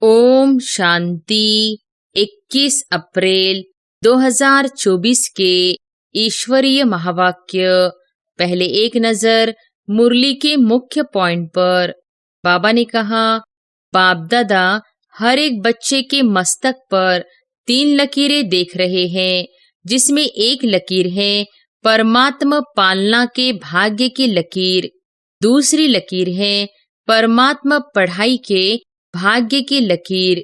ओम शांति। 21 अप्रैल 2024 के ईश्वरीय महावाक्य। पहले एक नजर मुरली के मुख्य पॉइंट पर। बाबा ने कहा, बाप दादा हर एक बच्चे के मस्तक पर 3 लकीरें देख रहे हैं, जिसमें एक लकीर है परमात्मा पालना के भाग्य की लकीर, दूसरी लकीर है परमात्मा पढ़ाई के भाग्य की लकीर।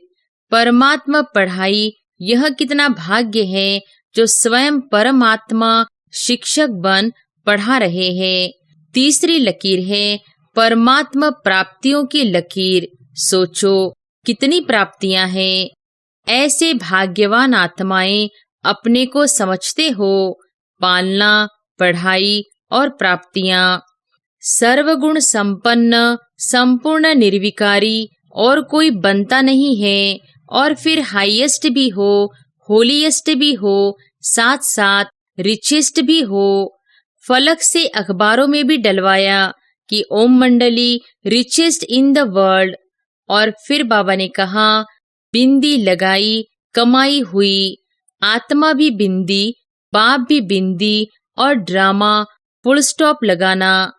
परमात्मा पढ़ाई यह कितना भाग्य है जो स्वयं परमात्मा शिक्षक बन पढ़ा रहे हैं। तीसरी लकीर है परमात्मा प्राप्तियों की लकीर। सोचो कितनी प्राप्तियां हैं। ऐसे भाग्यवान आत्माएं अपने को समझते हो। पालना, पढ़ाई और प्राप्तियां। सर्वगुण संपन्न, संपूर्ण निर्विकारी और कोई बनता नहीं है, और फिर हाईएस्ट भी हो, होलीएस्ट भी हो, साथ साथ रिचेस्ट भी हो। फलक से अखबारों में भी डलवाया कि ओम मंडली रिचेस्ट इन द वर्ल्ड। और फिर बाबा ने कहा, बिंदी लगाई कमाई हुई। आत्मा भी बिंदी, बाप भी बिंदी, और ड्रामा फुल स्टॉप लगाना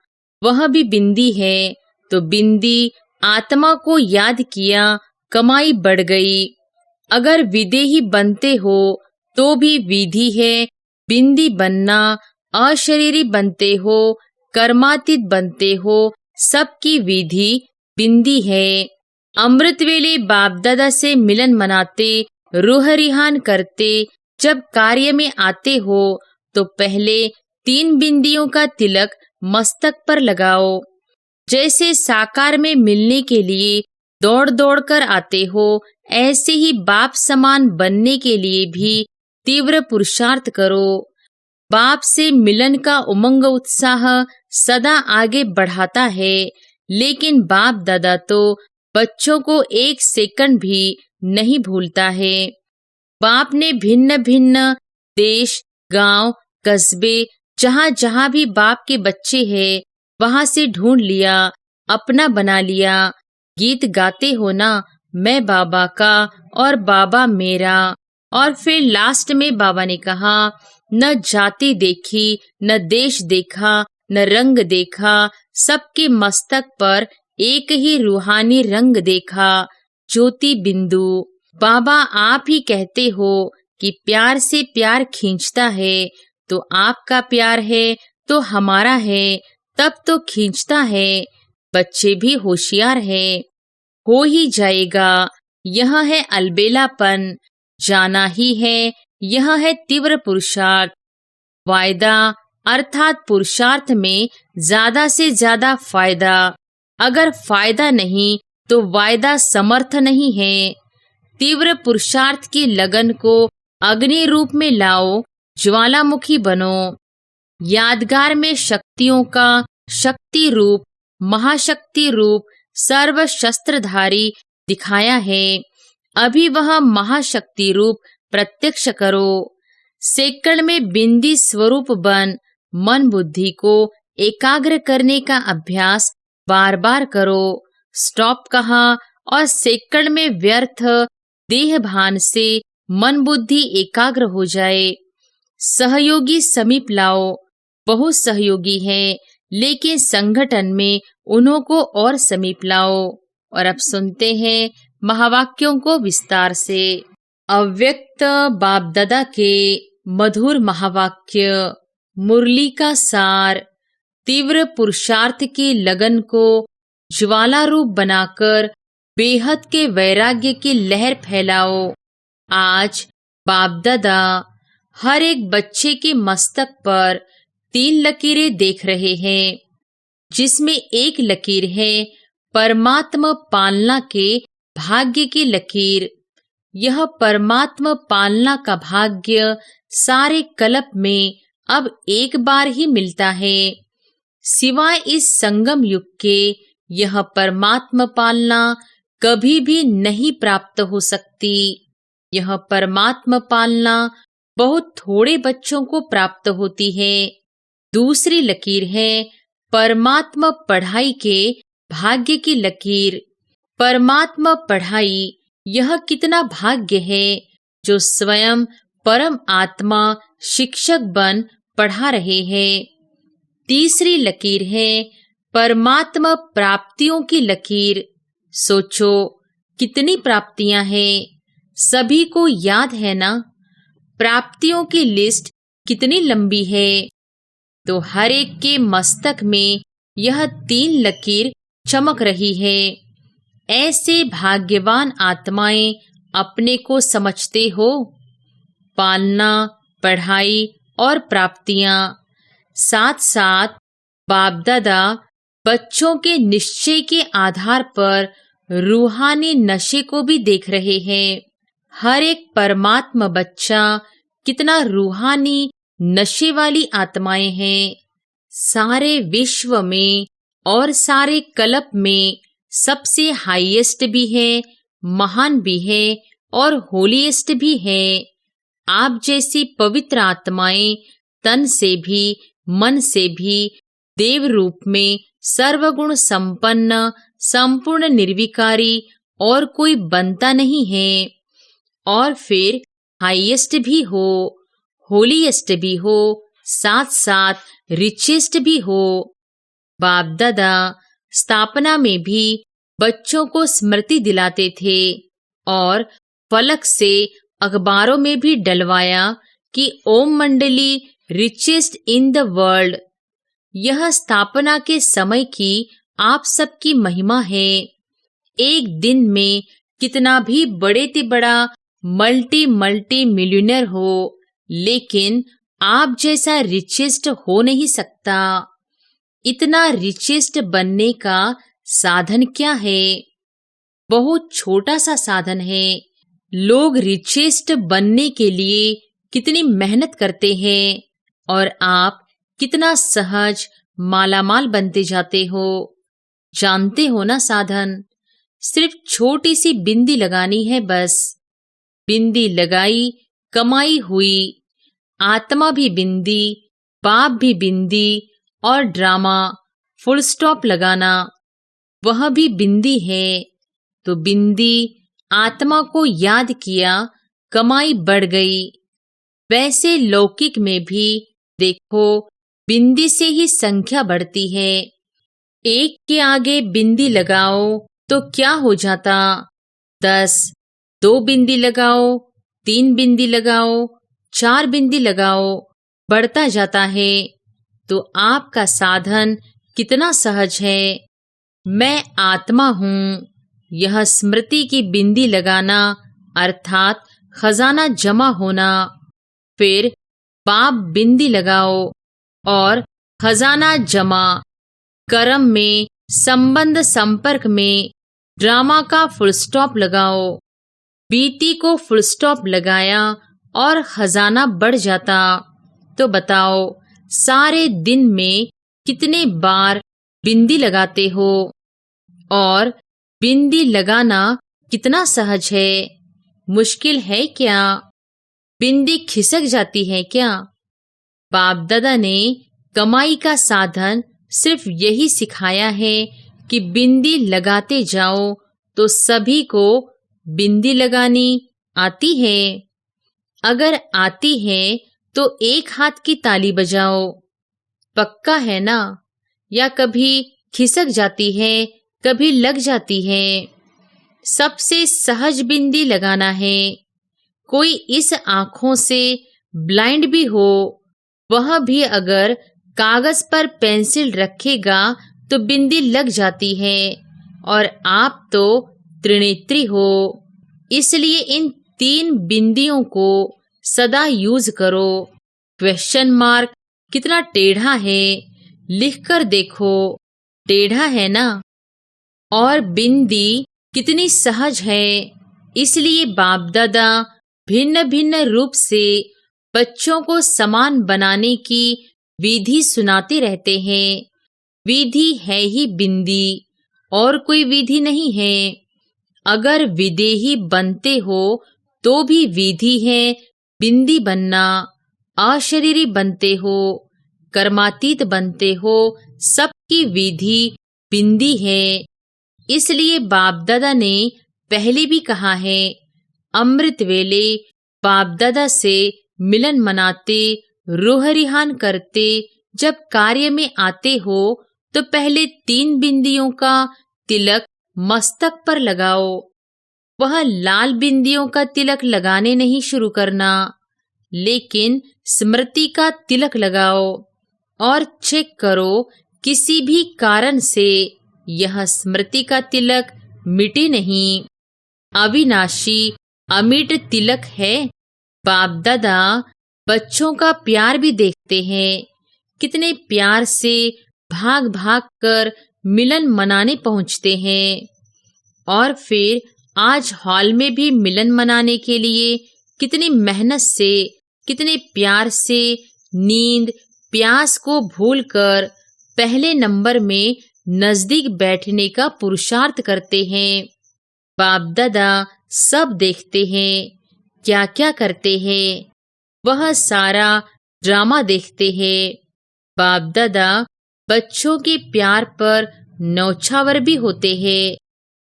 वह भी बिंदी है। तो बिंदी आत्मा को याद किया, कमाई बढ़ गई। अगर विदेही बनते हो तो भी विधि है बिंदी बनना। अशरीरी बनते हो, कर्मातीत बनते हो, सबकी विधि बिंदी है। अमृत वेले बाप दादा से मिलन मनाते, रूह रिहान करते, जब कार्य में आते हो तो पहले 3 बिंदियों का तिलक मस्तक पर लगाओ। जैसे साकार में मिलने के लिए दौड़ दौड़ कर आते हो, ऐसे ही बाप समान बनने के लिए भी तीव्र पुरुषार्थ करो। बाप से मिलन का उमंग उत्साह सदा आगे बढ़ाता है, लेकिन बाप दादा तो बच्चों को 1 सेकंड भी नहीं भूलता है। बाप ने भिन्न भिन्न देश, गांव, कस्बे, जहाँ जहाँ भी बाप के बच्चे हैं वहां से ढूंढ लिया, अपना बना लिया। गीत गाते हो ना, मैं बाबा का और बाबा मेरा। और फिर लास्ट में बाबा ने कहा, न जाति देखी, न देश देखा, न रंग देखा, सबके मस्तक पर एक ही रूहानी रंग देखा, ज्योति बिंदु। बाबा आप ही कहते हो कि प्यार से प्यार खींचता है, तो आपका प्यार है तो हमारा है, तब तो खींचता है। बच्चे भी होशियार है, हो ही जाएगा। यह है अलबेलापन, जाना ही है। यह है तीव्र पुरुषार्थ। वायदा अर्थात पुरुषार्थ में ज्यादा से ज्यादा फायदा। अगर फायदा नहीं तो वायदा समर्थ नहीं है। तीव्र पुरुषार्थ की लगन को अग्नि रूप में लाओ, ज्वालामुखी बनो। यादगार में शक्तियों का शक्ति रूप, महाशक्ति रूप, सर्व शस्त्रधारी दिखाया है। अभी वह महाशक्ति रूप प्रत्यक्ष करो। सेकंड में बिंदी स्वरूप बन मन बुद्धि को एकाग्र करने का अभ्यास बार बार करो। स्टॉप कहा और सेकंड में व्यर्थ देह भान से मन बुद्धि एकाग्र हो जाए। सहयोगी समीप लाओ। बहुत सहयोगी है, लेकिन संगठन में उन्हों को और समीप लाओ। और अब सुनते हैं महावाक्यों को विस्तार से। अव्यक्त बाप दादा के मधुर महावाक्य। मुरली का सार। तीव्र पुरुषार्थ की लगन को ज्वाला रूप बनाकर बेहद के वैराग्य की लहर फैलाओ। आज बाप दादा हर एक बच्चे के मस्तक पर 3 लकीरें देख रहे हैं, जिसमें एक लकीर है परमात्मा पालना के भाग्य की लकीर। यह परमात्मा पालना का भाग्य सारे कल्प में अब एक बार ही मिलता है। सिवाय इस संगम युग के यह परमात्मा पालना कभी भी नहीं प्राप्त हो सकती। यह परमात्मा पालना बहुत थोड़े बच्चों को प्राप्त होती है। दूसरी लकीर है परमात्मा पढ़ाई के भाग्य की लकीर। परमात्मा पढ़ाई यह कितना भाग्य है जो स्वयं परम आत्मा शिक्षक बन पढ़ा रहे हैं। तीसरी लकीर है परमात्मा प्राप्तियों की लकीर। सोचो कितनी प्राप्तियां हैं, सभी को याद है ना? प्राप्तियों की लिस्ट कितनी लंबी है। तो हर एक के मस्तक में यह 3 लकीर चमक रही है। ऐसे भाग्यवान आत्माएं अपने को समझते हो। पालना, पढ़ाई और प्राप्तियां, साथ साथ बाप दादा बच्चों के निश्चय के आधार पर रूहानी नशे को भी देख रहे हैं। हर एक परमात्मा बच्चा कितना रूहानी नशे वाली आत्माएं हैं। सारे विश्व में और सारे कल्प में सबसे हाईएस्ट भी है, महान भी है और होलीएस्ट भी है। आप जैसी पवित्र आत्माएं तन से भी मन से भी देव रूप में सर्वगुण संपन्न, संपूर्ण निर्विकारी और कोई बनता नहीं है। और फिर हाईएस्ट भी हो, होलीएस्ट भी हो, साथ साथ रिचेस्ट भी हो। बाप दादा स्थापना में भी बच्चों को स्मृति दिलाते थे और फलक से अखबारों में भी डलवाया कि ओम मंडली रिचेस्ट इन द वर्ल्ड। यह स्थापना के समय की आप सबकी महिमा है। एक दिन में कितना भी बड़े से बड़ा मल्टी मिलियनर हो, लेकिन आप जैसा रिचेस्ट हो नहीं सकता। इतना रिचेस्ट बनने का साधन क्या है? बहुत छोटा सा साधन है। लोग रिचेस्ट बनने के लिए कितनी मेहनत करते हैं और आप कितना सहज मालामाल बनते जाते हो। जानते हो ना साधन? सिर्फ छोटी सी बिंदी लगानी है बस। बिंदी लगाई, कमाई हुई। आत्मा भी बिंदी, बाप भी बिंदी और ड्रामा फुल स्टॉप लगाना, वह भी बिंदी है। तो बिंदी आत्मा को याद किया, कमाई बढ़ गई। वैसे लौकिक में भी देखो बिंदी से ही संख्या बढ़ती है। एक के आगे बिंदी लगाओ तो क्या हो जाता? 10। 2 बिंदी लगाओ, 3 बिंदी लगाओ, 4 बिंदी लगाओ, बढ़ता जाता है। तो आपका साधन कितना सहज है। मैं आत्मा हूँ, यह स्मृति की बिंदी लगाना अर्थात खजाना जमा होना। फिर बाप बिंदी लगाओ और खजाना जमा। कर्म में, संबंध संपर्क में ड्रामा का फुल स्टॉप लगाओ। बीती को फुल स्टॉप लगाया और खजाना बढ़ जाता। तो बताओ सारे दिन में कितने बार बिंदी लगाते हो? और बिंदी लगाना कितना सहज है। मुश्किल है क्या? बिंदी खिसक जाती है क्या? बाप दादा ने कमाई का साधन सिर्फ यही सिखाया है कि बिंदी लगाते जाओ। तो सभी को बिंदी लगानी आती है? अगर आती है तो एक हाथ की ताली बजाओ। पक्का है ना? या कभी खिसक जाती है, कभी लग जाती है। सबसे सहज बिंदी लगाना है। कोई इस आंखों से ब्लाइंड भी हो, वह भी अगर कागज पर पेंसिल रखेगा तो बिंदी लग जाती है। और आप तो त्रिनेत्री हो, इसलिए इन 3 बिंदियों को सदा यूज करो। क्वेश्चन मार्क कितना टेढ़ा है, लिखकर देखो। टेढ़ा है ना? और बिंदी कितनी सहज है। इसलिए बाप दादा भिन्न भिन्न रूप से बच्चों को समान बनाने की विधि सुनाते रहते हैं। विधि है ही बिंदी, और कोई विधि नहीं है। अगर विदेही बनते हो तो भी विधि है बिंदी बनना। अशरीरी बनते हो, कर्मातीत बनते हो, सबकी विधि बिंदी है। इसलिए बाप दादा ने पहले भी कहा है, अमृत वेले बाप दादा से मिलन मनाते, रूह रिहान करते, जब कार्य में आते हो तो पहले 3 बिंदियों का तिलक मस्तक पर लगाओ। वह लाल बिंदियों का तिलक लगाने नहीं शुरू करना, लेकिन स्मृति का तिलक लगाओ और चेक करो किसी भी कारण से यह स्मृति का तिलक मिटे नहीं। अविनाशी अमिट तिलक है। बाप दादा बच्चों का प्यार भी देखते हैं, कितने प्यार से भाग भाग कर मिलन मनाने पहुंचते हैं। और फिर आज हॉल में भी मिलन मनाने के लिए कितनी मेहनत से, कितने प्यार से नींद प्यास को भूलकर पहले नंबर में नजदीक बैठने का पुरुषार्थ करते हैं। बाप दादा सब देखते हैं, क्या क्या करते हैं, वह सारा ड्रामा देखते हैं। बाप दादा बच्चों के प्यार पर नौछावर भी होते हैं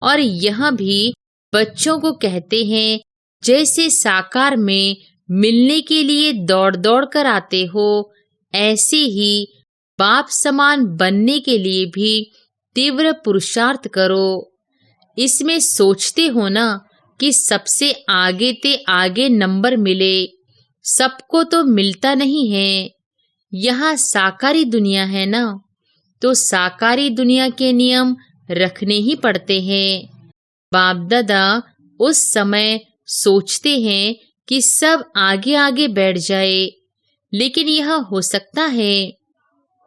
और यह भी बच्चों को कहते हैं, जैसे साकार में मिलने के लिए दौड़ दौड़ कर आते हो, ऐसे ही बाप समान बनने के लिए भी तीव्र पुरुषार्थ करो। इसमें सोचते हो ना कि सबसे आगे ते आगे नंबर मिले, सबको तो मिलता नहीं है। यहाँ साकारी दुनिया है ना, तो साकारी दुनिया के नियम रखने ही पड़ते हैं। बाप दादा उस समय सोचते हैं कि सब आगे आगे बैठ जाए, लेकिन यह हो सकता है,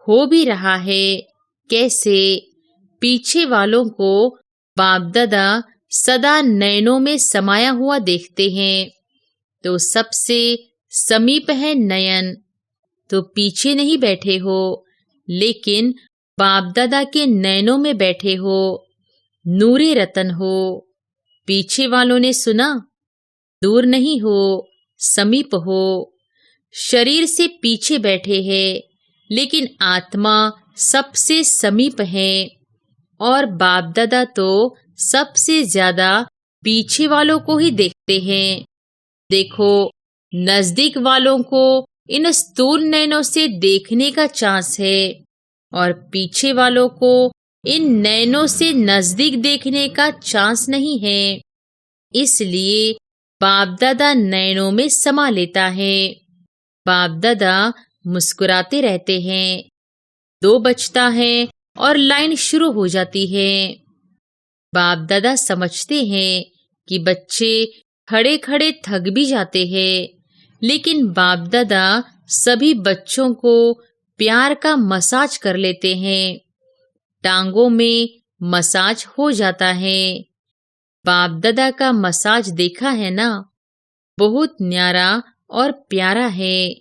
हो भी रहा है। कैसे? पीछे वालों को बाप दादा सदा नयनों में समाया हुआ देखते हैं, तो सबसे समीप है नयन। तो पीछे नहीं बैठे हो, लेकिन बाप दादा के नयनों में बैठे हो, नूरे रतन हो। पीछे वालों ने सुना, दूर नहीं हो, समीप हो। शरीर से पीछे बैठे हैं, लेकिन आत्मा सबसे समीप है। और बाप दादा तो सबसे ज्यादा पीछे वालों को ही देखते हैं। देखो, नजदीक वालों को इन स्थूल नयनों से देखने का चांस है और पीछे वालों को इन नयनों से नजदीक देखने का चांस नहीं है। इसलिए बाप दादा नयनों में समा लेता है। बाप दादा मुस्कुराते रहते हैं। 2 बजता है और लाइन शुरू हो जाती है। बाप दादा समझते हैं कि बच्चे खड़े खड़े थक भी जाते हैं, लेकिन बाप दादा सभी बच्चों को प्यार का मसाज कर लेते हैं। टांगों में मसाज हो जाता है। बाप दादा का मसाज देखा है ना, बहुत न्यारा और प्यारा है।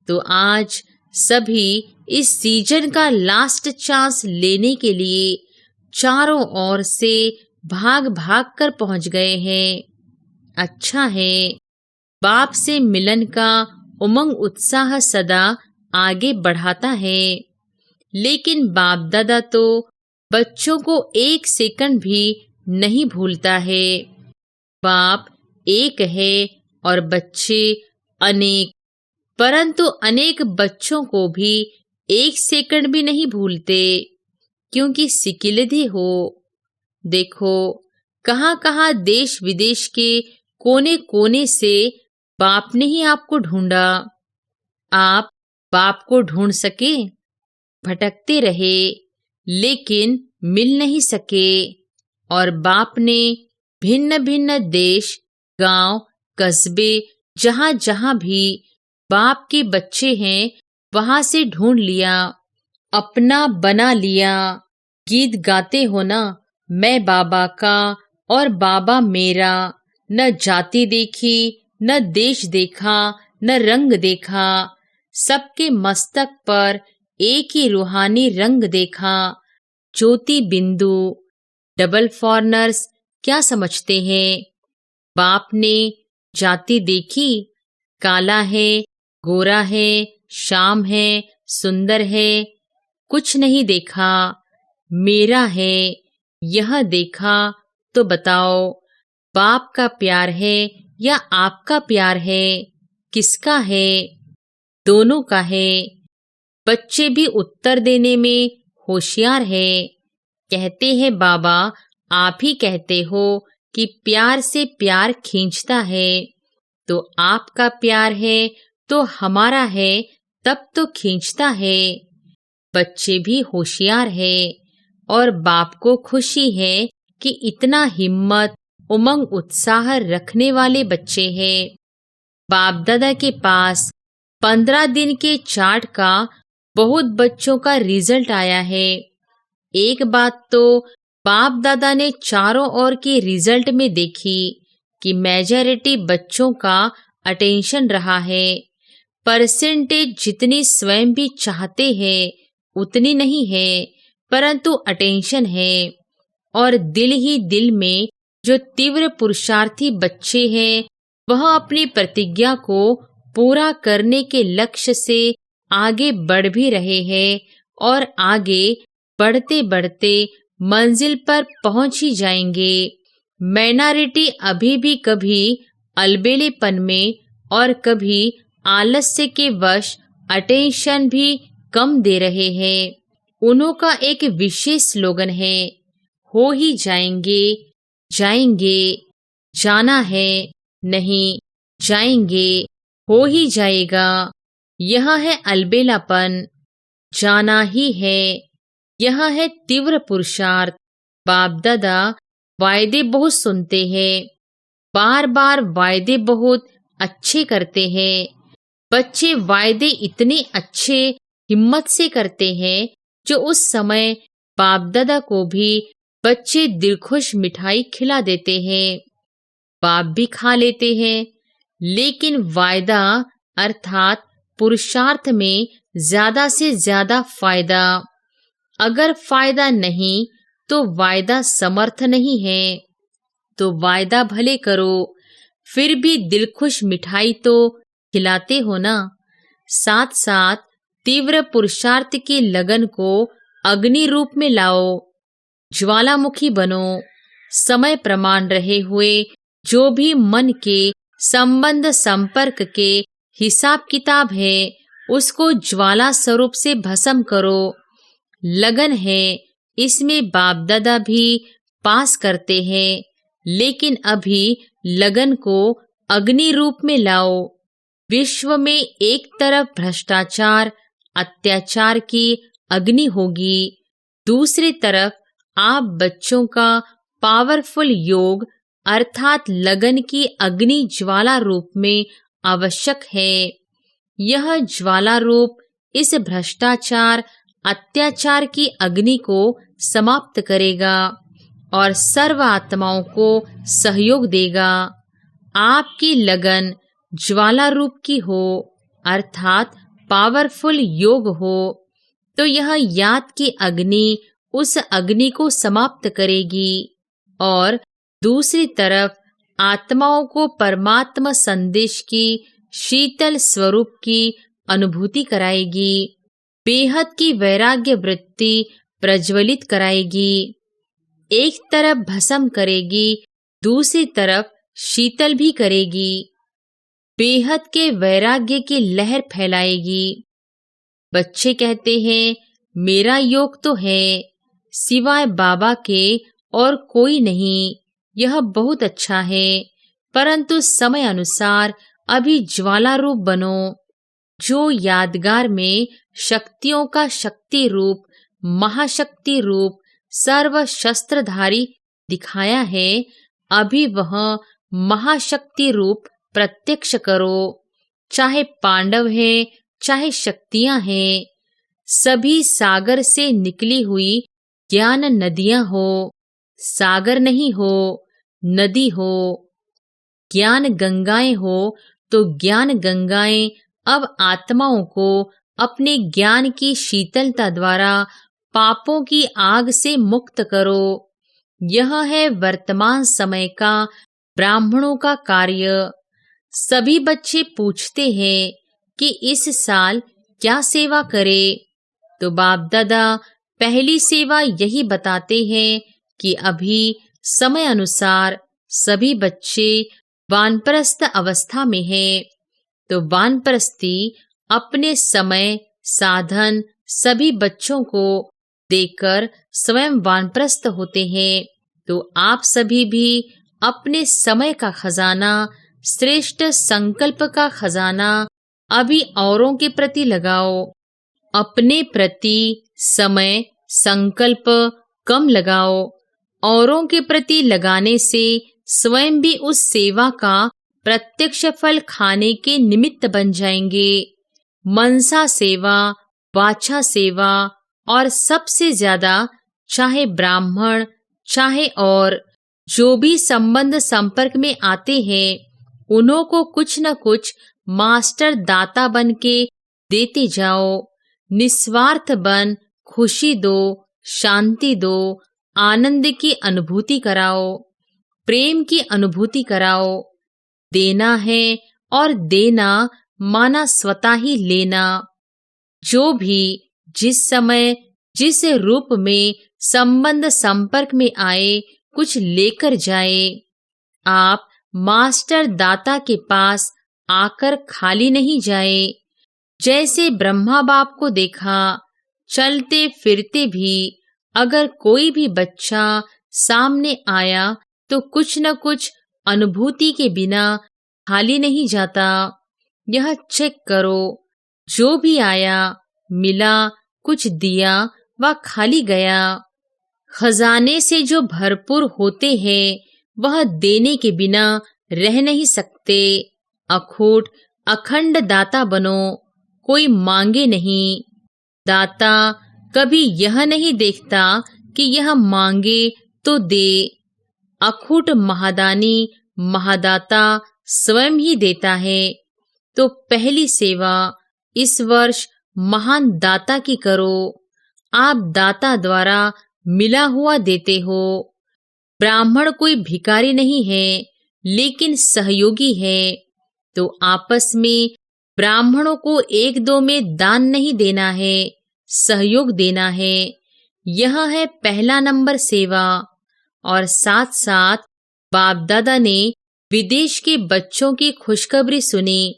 तो आज सभी इस सीजन का लास्ट चांस लेने के लिए चारों ओर से भाग भाग कर पहुंच गए हैं। अच्छा है, बाप से मिलन का उमंग उत्साह सदा आगे बढ़ाता है। लेकिन बाप दादा तो बच्चों को 1 सेकंड भी नहीं भूलता है। बाप एक है और बच्चे अनेक, परंतु अनेक बच्चों को भी 1 सेकंड भी नहीं भूलते, क्योंकि सिकिलधे हो। देखो, कहाँ-कहाँ देश विदेश के कोने कोने से बाप ने ही आपको ढूंढा। आप बाप को ढूंढ सके? भटकते रहे, लेकिन मिल नहीं सके। और बाप ने भिन्न भिन्न देश, गांव, कस्बे, जहां जहां भी बाप के बच्चे हैं, वहां से ढूंढ लिया, अपना बना लिया। गीत गाते हो ना, मैं बाबा का और बाबा मेरा। न जाति देखी, न देश देखा, न रंग देखा, सबके मस्तक पर एक ही रूहानी रंग देखा। ज्योति बिंदु। डबल फॉरनर्स क्या समझते हैं? बाप ने जाति देखी, काला है, गोरा है, श्याम है, सुंदर है, कुछ नहीं देखा। मेरा है, यह देखा तो बताओ, बाप का प्यार है या आपका प्यार है? किसका है? दोनों का है। बच्चे भी उत्तर देने में होशियार है। कहते हैं बाबा, आप ही कहते हो कि प्यार से प्यार खींचता है, तो आपका प्यार है तो हमारा है, तब तो खींचता है। बच्चे भी होशियार है और बाप को खुशी है कि इतना हिम्मत, उमंग, उत्साह रखने वाले बच्चे हैं। बाप दादा के पास 15 दिन के चार्ट का बहुत बच्चों का रिजल्ट आया है। एक बात तो बाप दादा ने चारों ओर के रिजल्ट में देखी कि मेजॉरिटी बच्चों का अटेंशन रहा है। परसेंटेज जितनी स्वयं भी चाहते हैं उतनी नहीं है, परंतु अटेंशन है। और दिल ही दिल में जो तीव्र पुरुषार्थी बच्चे हैं, वह अपनी प्रतिज्ञा को पूरा करने के लक्ष्य से आगे बढ़ भी रहे हैं और आगे बढ़ते बढ़ते मंजिल पर पहुंच ही जाएंगे। माइनॉरिटी अभी भी कभी अलबेलेपन में और कभी आलस्य के वश अटेंशन भी कम दे रहे हैं। उन्हों का एक विशेष स्लोगन है, हो ही जाएंगे, जाएंगे, जाना है, नहीं जाएंगे, हो ही जाएगा। यह है अलबेलापन, जाना ही है। यह है तीव्र पुरुषार्थ। बाप दादा वायदे बहुत सुनते हैं, बार बार वायदे बहुत अच्छे करते हैं। बच्चे वायदे इतने अच्छे हिम्मत से करते हैं, जो उस समय बाप दादा को भी बच्चे दिलखुश मिठाई खिला देते हैं। बाप भी खा लेते हैं, लेकिन वायदा अर्थात पुरुषार्थ में ज्यादा से ज्यादा फायदा। अगर फायदा नहीं तो वायदा समर्थ नहीं है। तो वायदा भले करो, फिर भी दिलखुश मिठाई तो खिलाते हो ना। साथ साथ तीव्र पुरुषार्थ की लगन को अग्नि रूप में लाओ, ज्वालामुखी बनो। समय प्रमाण रहे हुए जो भी मन के संबंध संपर्क के हिसाब किताब है, उसको ज्वाला स्वरूप से भस्म करो। लगन है, इसमें बाप दादा भी पास करते हैं, लेकिन अभी लगन को अग्नि रूप में लाओ। विश्व में एक तरफ भ्रष्टाचार, अत्याचार की अग्नि होगी, दूसरी तरफ आप बच्चों का पावरफुल योग अर्थात लगन की अग्नि ज्वाला रूप में आवश्यक है। यह ज्वाला रूप इस भ्रष्टाचार, अत्याचार की अग्नि को समाप्त करेगा और सर्व आत्माओं को सहयोग देगा। आपकी लगन ज्वाला रूप की हो अर्थात पावरफुल योग हो, तो यह याद की अग्नि उस अग्नि को समाप्त करेगी और दूसरी तरफ आत्माओं को परमात्मा संदेश की शीतल स्वरूप की अनुभूति कराएगी, बेहद की वैराग्य वृत्ति प्रज्वलित कराएगी। एक तरफ भस्म करेगी, दूसरी तरफ शीतल भी करेगी, बेहद के वैराग्य की लहर फैलाएगी। बच्चे कहते हैं, मेरा योग तो है, सिवाय बाबा के और कोई नहीं। यह बहुत अच्छा है, परंतु समय अनुसार अभी ज्वाला रूप बनो। जो यादगार में शक्तियों का शक्ति रूप, महाशक्ति रूप, सर्व शस्त्रधारी दिखाया है, अभी वह महाशक्ति रूप प्रत्यक्ष करो। चाहे पांडव है, चाहे शक्तियां हैं, सभी सागर से निकली हुई ज्ञान नदियां हो। सागर नहीं हो, नदी हो। ज्ञान गंगाएं हो तो ज्ञान गंगाएं अब आत्माओं को अपने ज्ञान की शीतलता द्वारा पापों की आग से मुक्त करो। यह है वर्तमान समय का ब्राह्मणों का कार्य। सभी बच्चे पूछते हैं कि इस साल क्या सेवा करें, तो बाप दादा पहली सेवा यही बताते हैं कि अभी समय अनुसार सभी बच्चे वानप्रस्थ अवस्था में हैं, तो वानप्रस्थी अपने समय, साधन सभी बच्चों को देकर स्वयं वानप्रस्थ होते हैं। तो आप सभी भी अपने समय का खजाना, श्रेष्ठ संकल्प का खजाना अभी औरों के प्रति लगाओ। अपने प्रति समय, संकल्प कम लगाओ। औरों के प्रति लगाने से स्वयं भी उस सेवा का प्रत्यक्ष फल खाने के निमित्त बन जाएंगे। मनसा सेवा, वाचा सेवा और सबसे ज्यादा चाहे ब्राह्मण चाहे और जो भी संबंध संपर्क में आते हैं, उन्हों को कुछ न कुछ मास्टर दाता बन के देते जाओ। निस्वार्थ बन खुशी दो, शांति दो, आनंद की अनुभूति कराओ, प्रेम की अनुभूति कराओ। देना है और देना माना स्वतः ही लेना। जो भी जिस समय जिस रूप में संबंध संपर्क में आए, कुछ लेकर जाए। आप मास्टर दाता के पास आकर खाली नहीं जाए। जैसे ब्रह्मा बाप को देखा, चलते फिरते भी अगर कोई भी बच्चा सामने आया तो कुछ न कुछ अनुभूति के बिना खाली नहीं जाता। यह चेक करो, जो भी आया, मिला, कुछ दिया व खाली गया। खजाने से जो भरपूर होते हैं, वह देने के बिना रह नहीं सकते। अखूट अखंड दाता बनो, कोई मांगे नहीं। दाता कभी यह नहीं देखता कि यह मांगे तो दे। अखूट महादानी महादाता स्वयं ही देता है। तो पहली सेवा इस वर्ष महान दाता की करो। आप दाता द्वारा मिला हुआ देते हो। ब्राह्मण कोई भिखारी नहीं है, लेकिन सहयोगी है। तो आपस में ब्राह्मणों को एक दो में दान नहीं देना है, सहयोग देना है। यह है पहला नंबर सेवा। और साथ साथ बाप दादा ने विदेश के बच्चों की खुशखबरी सुनी,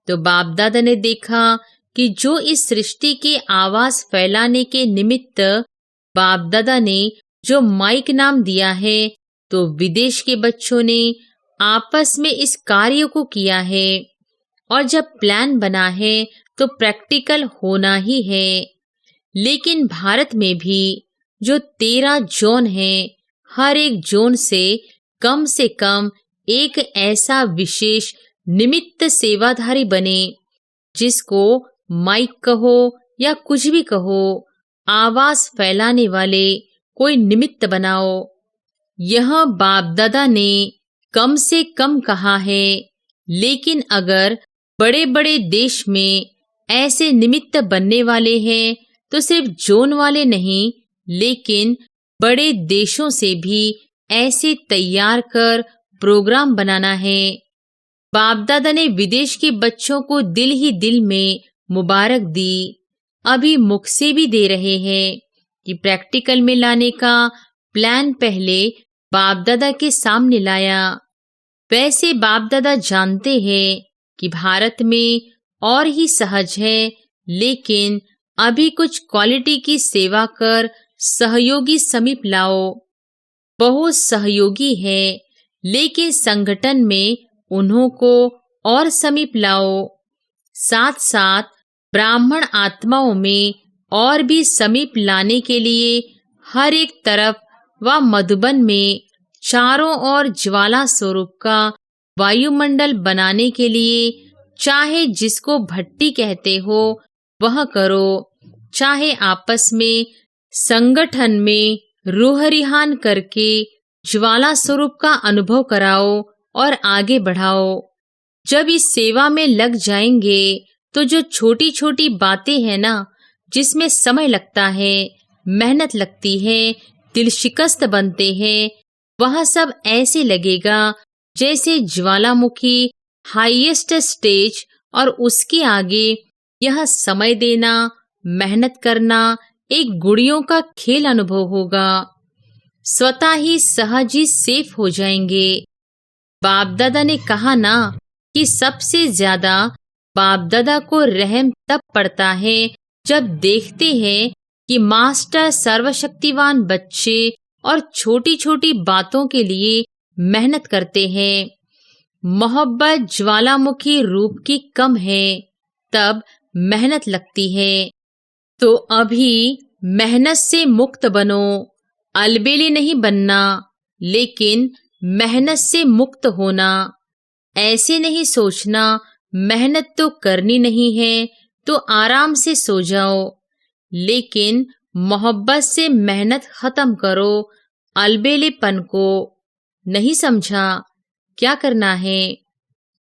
तो बाप दादा ने देखा कि जो इस सृष्टि के आवाज फैलाने के निमित्त बाप दादा ने जो माइक नाम दिया है, तो विदेश के बच्चों ने आपस में इस कार्य को किया है। और जब प्लान बना है तो प्रैक्टिकल होना ही है। लेकिन भारत में भी जो 13 जोन हैं, हर एक जोन से कम एक ऐसा विशेष निमित्त सेवाधारी बने, जिसको माइक कहो या कुछ भी कहो, आवाज फैलाने वाले कोई निमित्त बनाओ। यह बाप दादा ने कम से कम कहा है, लेकिन अगर बड़े बड़े देश में ऐसे निमित्त बनने वाले हैं, तो सिर्फ जोन वाले नहीं, लेकिन बड़े देशों से भी ऐसे तैयार कर प्रोग्राम बनाना है। बाप दादा ने विदेश के बच्चों को दिल ही दिल में मुबारक दी। अभी मुख से भी दे रहे हैं कि प्रैक्टिकल में लाने का प्लान पहले बाप दादा के सामने लाया। वैसे बाप दादा जानते हैं कि भारत में और ही सहज है, लेकिन अभी कुछ क्वालिटी की सेवा कर सहयोगी समीप लाओ। बहुत सहयोगी है, लेकिन संगठन में उन्हों को और समीप लाओ। साथ साथ ब्राह्मण आत्माओं में और भी समीप लाने के लिए हर एक तरफ व मधुबन में चारों ओर ज्वाला स्वरूप का वायुमंडल बनाने के लिए, चाहे जिसको भट्टी कहते हो वह करो, चाहे आपस में संगठन में रूह रिहान करके ज्वाला स्वरूप का अनुभव कराओ और आगे बढ़ाओ। जब इस सेवा में लग जाएंगे तो जो छोटी छोटी बातें हैं ना, जिसमें समय लगता है, मेहनत लगती है, दिल शिकस्त बनते हैं, वह सब ऐसे लगेगा जैसे ज्वालामुखी हाईएस्ट स्टेज, और उसके आगे यह समय देना, मेहनत करना एक गुड़ियों का खेल अनुभव होगा। स्वतः ही सहज ही सेफ हो जाएंगे। बाप दादा ने कहा ना कि सबसे ज्यादा बाप दादा को रहम तब पड़ता है जब देखते हैं कि मास्टर सर्वशक्तिवान बच्चे और छोटी छोटी बातों के लिए मेहनत करते हैं। मोहब्बत ज्वालामुखी रूप की कम है, तब मेहनत लगती है। तो अभी मेहनत से मुक्त बनो, अलबेले नहीं बनना, लेकिन मेहनत से मुक्त होना। ऐसे नहीं सोचना मेहनत तो करनी नहीं है तो आराम से सो जाओ, लेकिन मोहब्बत से मेहनत खत्म करो अलबेलेपन को। नहीं समझा क्या करना है?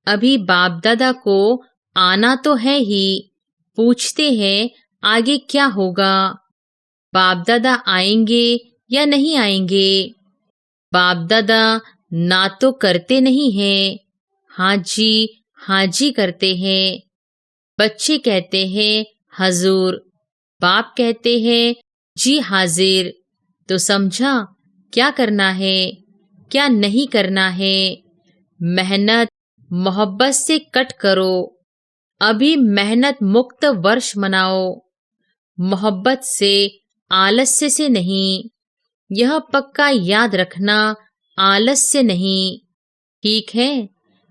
अभी बाप दादा को आना तो है ही, पूछते हैं आगे क्या होगा। बाप दादा आएंगे या नहीं आएंगे? बाप दादा ना तो करते नहीं हैं, हाँ जी करते हैं। बच्चे कहते हैं हजूर, बाप कहते हैं जी हाजिर। तो समझा क्या करना है, क्या नहीं करना है? मेहनत मोहब्बत से कट करो। अभी मेहनत मुक्त वर्ष मनाओ, मोहब्बत से, आलस्य से नहीं। यह पक्का याद रखना, आलस्य नहीं। ठीक है,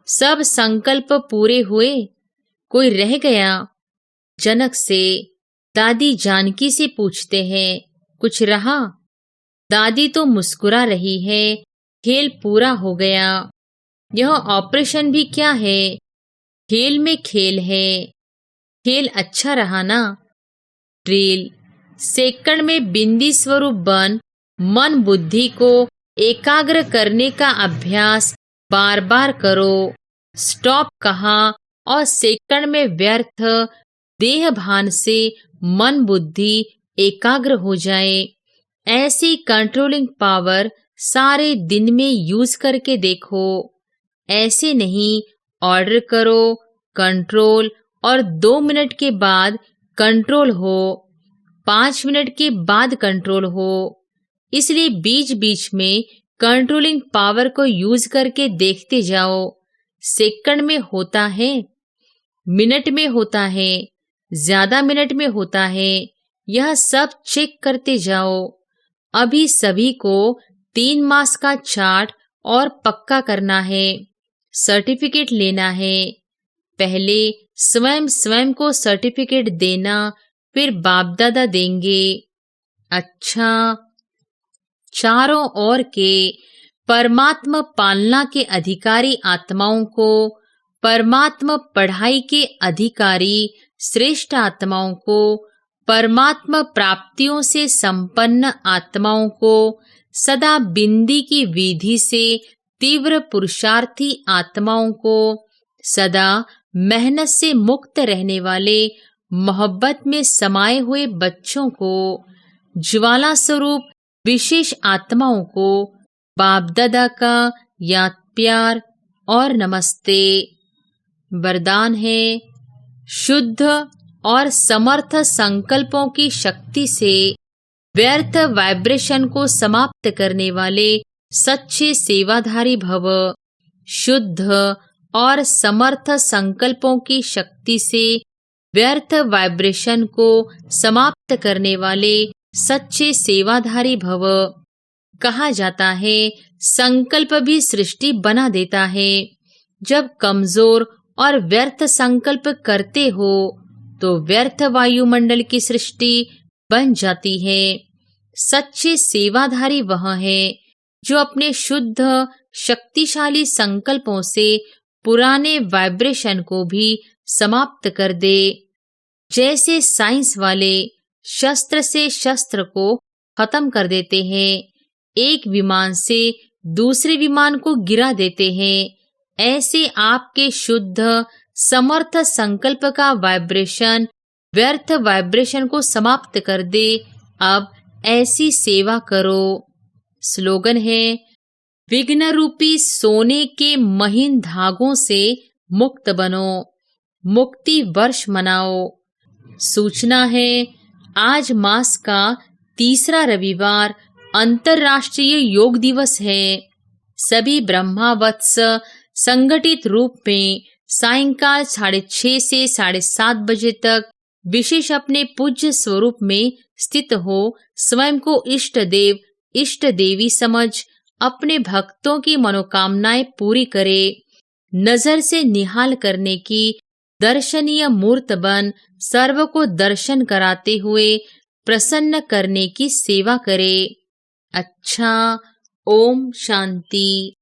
सब संकल्प पूरे हुए, कोई रह गया? जनक से दादी जानकी से पूछते हैं, कुछ रहा? दादी तो मुस्कुरा रही है, खेल पूरा हो गया। यह ऑपरेशन भी क्या है, खेल में खेल है। खेल अच्छा रहा ना? ड्रिल, सेकंड में बिंदी स्वरूप बन मन बुद्धि को एकाग्र करने का अभ्यास बार बार करो। स्टॉप कहा और सेकंड में व्यर्थ देह भान से मन बुद्धि एकाग्र हो जाए। ऐसी कंट्रोलिंग पावर सारे दिन में यूज करके देखो। ऐसे नहीं ऑर्डर करो कंट्रोल और 2 मिनट के बाद कंट्रोल हो, 5 मिनट के बाद कंट्रोल हो। इसलिए बीच बीच में कंट्रोलिंग पावर को यूज करके देखते जाओ। सेकंड में होता है, मिनट में होता है, ज्यादा मिनट में होता है, यह सब चेक करते जाओ। अभी सभी को 3 मास का चार्ट और पक्का करना है, सर्टिफिकेट लेना है। पहले स्वयं को सर्टिफिकेट देना, फिर बाप दादा देंगे। अच्छा, चारों ओर के परमात्मा पालना के अधिकारी आत्माओं को, परमात्मा पढ़ाई के अधिकारी श्रेष्ठ आत्माओं को, परमात्मा प्राप्तियों से संपन्न आत्माओं को, सदा बिंदी की विधि से तीव्र पुरुषार्थी आत्माओं को, सदा मेहनत से मुक्त रहने वाले मोहब्बत में समाये हुए बच्चों को, ज्वाला स्वरूप विशेष आत्माओं को बाप दादा का याद प्यार और नमस्ते। वरदान है, शुद्ध और समर्थ संकल्पों की शक्ति से व्यर्थ वाइब्रेशन को समाप्त करने वाले सच्चे सेवाधारी भव। शुद्ध और समर्थ संकल्पों की शक्ति से व्यर्थ वाइब्रेशन को समाप्त करने वाले सच्चे सेवाधारी भव। कहा जाता है संकल्प भी सृष्टि बना देता है। जब कमजोर और व्यर्थ संकल्प करते हो तो व्यर्थ वायुमंडल की सृष्टि बन जाती है। सच्चे सेवाधारी वह है जो अपने शुद्ध शक्तिशाली संकल्पों से पुराने वाइब्रेशन को भी समाप्त कर दे। जैसे साइंस वाले शस्त्र से शस्त्र को खत्म कर देते हैं, एक विमान से दूसरे विमान को गिरा देते हैं, ऐसे आपके शुद्ध समर्थ संकल्प का वाइब्रेशन व्यर्थ वाइब्रेशन को समाप्त कर दे। अब ऐसी सेवा करो। स्लोगन है, विघ्न रूपी सोने के महीन धागों से मुक्त बनो, मुक्ति वर्ष मनाओ। सूचना है, आज मास का तीसरा रविवार अंतर्राष्ट्रीय योग दिवस है। सभी ब्रह्मावत्स संगठित रूप में सायंकाल 6:30 से 7:30 बजे तक विशेष अपने पूज्य स्वरूप में स्थित हो स्वयं को इष्ट देव इष्ट देवी समझ अपने भक्तों की मनोकामनाएं पूरी करे। नजर से निहाल करने की दर्शनीय मूर्त बन सर्व को दर्शन कराते हुए प्रसन्न करने की सेवा करे। अच्छा, ओम शांति।